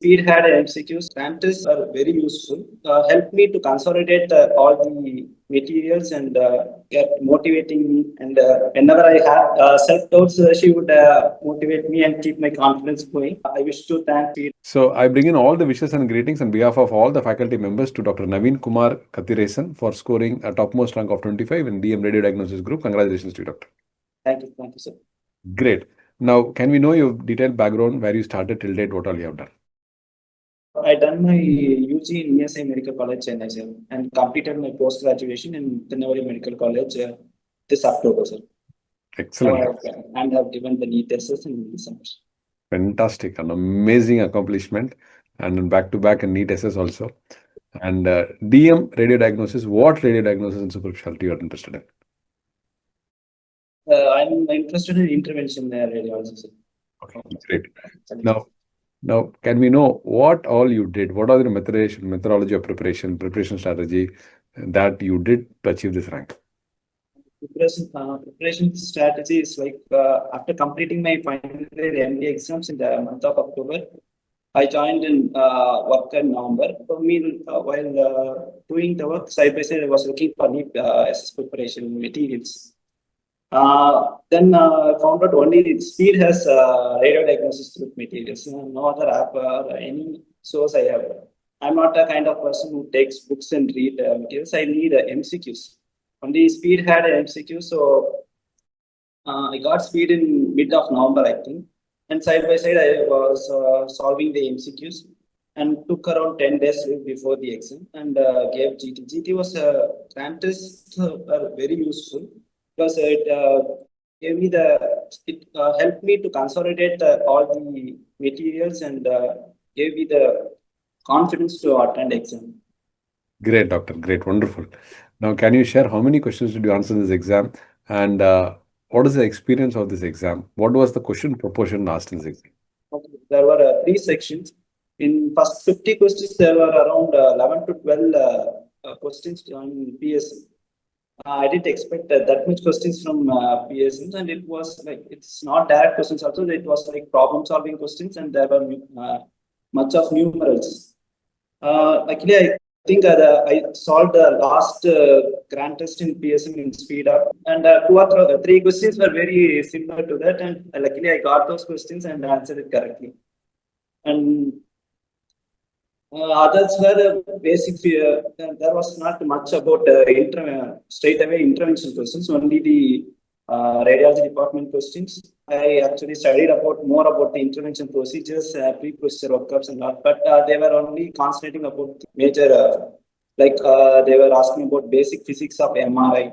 Speed had MCQs. Practice are very useful. Help me to consolidate all the materials and get motivating me. And whenever I have self doubts, she would motivate me and keep my confidence going. I wish to thank Speed. So I bring in all the wishes and greetings on behalf of all the faculty members to Dr. Naveenkumar Kathiresan for scoring a topmost rank of 25 in DM Radio Diagnosis Group. Congratulations to you, Doctor. Thank you, sir. Great. Now, can we know your detailed background, where you started till date, what all you have done? I done my UG in ESI Medical College, Chennai, sir, and completed my post graduation in Tinnavari Medical College this October, sir. Excellent. And have given the NEET in December. Fantastic. An amazing accomplishment. And back to back and NEET SS also. And DM radio diagnosis, what radio diagnosis and super specialty you are interested in? I'm interested in intervention radiology, sir. Okay, great. Now, can we know what all you did? What are the methodology of preparation strategy that you did to achieve this rank? Preparation strategy is like after completing my final year MD exams in the month of October, I joined in work in November. For me, while doing the work side by side, I was looking for NEET SS preparation materials. Then found out only Speed has radio diagnosis group materials. No other app or any source I have. I'm not a kind of person who takes books and read materials. I need MCQs. Only Speed had an MCQ, so I got Speed in mid of November, I think. And side by side, I was solving the MCQs and took around 10 days before the exam and gave GT. GT was cram tests are very useful because it gave me it helped me to consolidate all the materials and gave me the confidence to attend exam. Great, doctor. Great, wonderful. Now, can you share how many questions did you answer this exam, and what is the experience of this exam? What was the question proportion asked in this exam? Okay. There were 3 sections. In first 50 questions, there were around 11 to 12 questions on PSM. I didn't expect that much questions from PSMs, and it was like it's not direct questions. Also, it was like problem-solving questions, and there were much of numerals. Actually, I think I solved the last grand test in PSM in speed up, and 2 or 3 questions were very similar to that, and luckily I got those questions and answered it correctly. And others were basic. There was not much about straight away intervention questions. Only the radiology department questions. I actually studied more about the intervention procedures, pre-procedure workups and all. But they were only concentrating about major, they were asking about basic physics of MRI,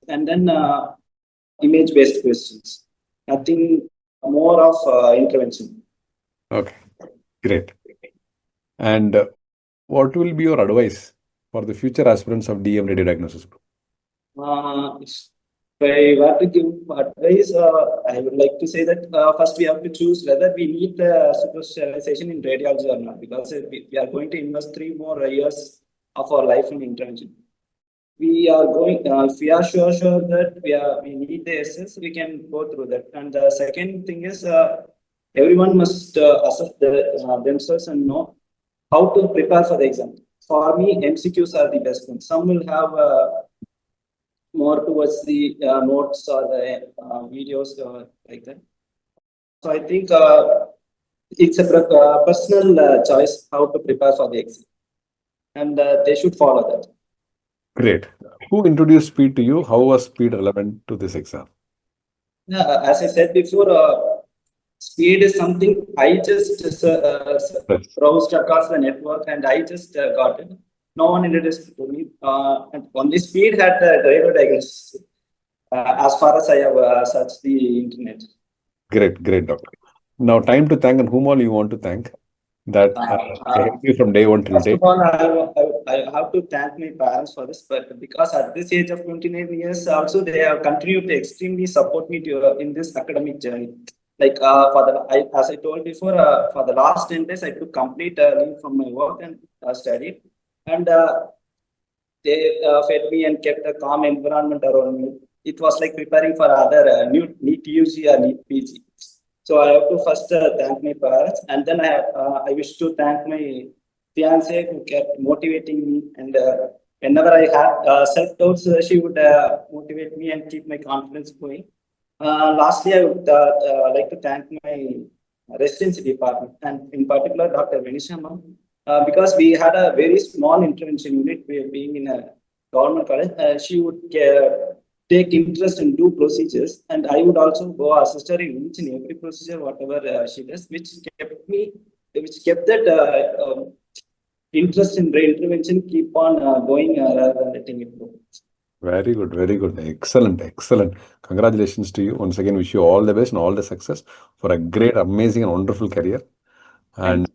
and then image-based questions. Nothing more of intervention. Okay, great. And what will be your advice for the future aspirants of DM radio diagnosis group? If I were to give advice, I would like to say that first we have to choose whether we need the super specialization in radiology or not, because we are going to invest 3 more years of our life in intervention. We are going, if we are sure that we need the SS, we can go through that. And the second thing is, everyone must assess themselves and know how to prepare for the exam. For me, MCQs are the best ones. Some will have more towards the notes or the videos like that. So I think it's a personal choice how to prepare for the exam, and they should follow that. Great. Who introduced speed to you? How was speed relevant to this exam? As I said before, speed is something I just browsed across the network and I just got it. No one introduced it to me. And only Speed had the driver diagnosis as far as I have searched the internet. Great, doctor. Now, time to thank, and whom all you want to thank that helped you from day 1 till First date. of all, I have to thank my parents for this, but because at this age of 29 years, also they have continued to extremely support me in this academic journey. Like as I told before, for the last 10 days, I took complete leave from my work and studied, and they fed me and kept a calm environment around me. It was like preparing for other new NEET UG or NEET PG. So I have to first thank my parents, and then I wish to thank my fiance who kept motivating me. And whenever I had self doubts, she would motivate me and keep my confidence going. Lastly, I would like to thank my residency department, and in particular Dr. Venishama, because we had a very small intervention unit. Being in a government college, she would take interest in do procedures, and I would also go assist her in each and every procedure, whatever she does, which kept that interest in brain intervention keep on going rather than letting it go. Very good, very good. Excellent, excellent. Congratulations to you. Once again, wish you all the best and all the success for a great, amazing, and wonderful career and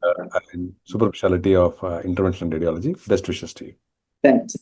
super specialty of interventional radiology. Best wishes to you. Thanks.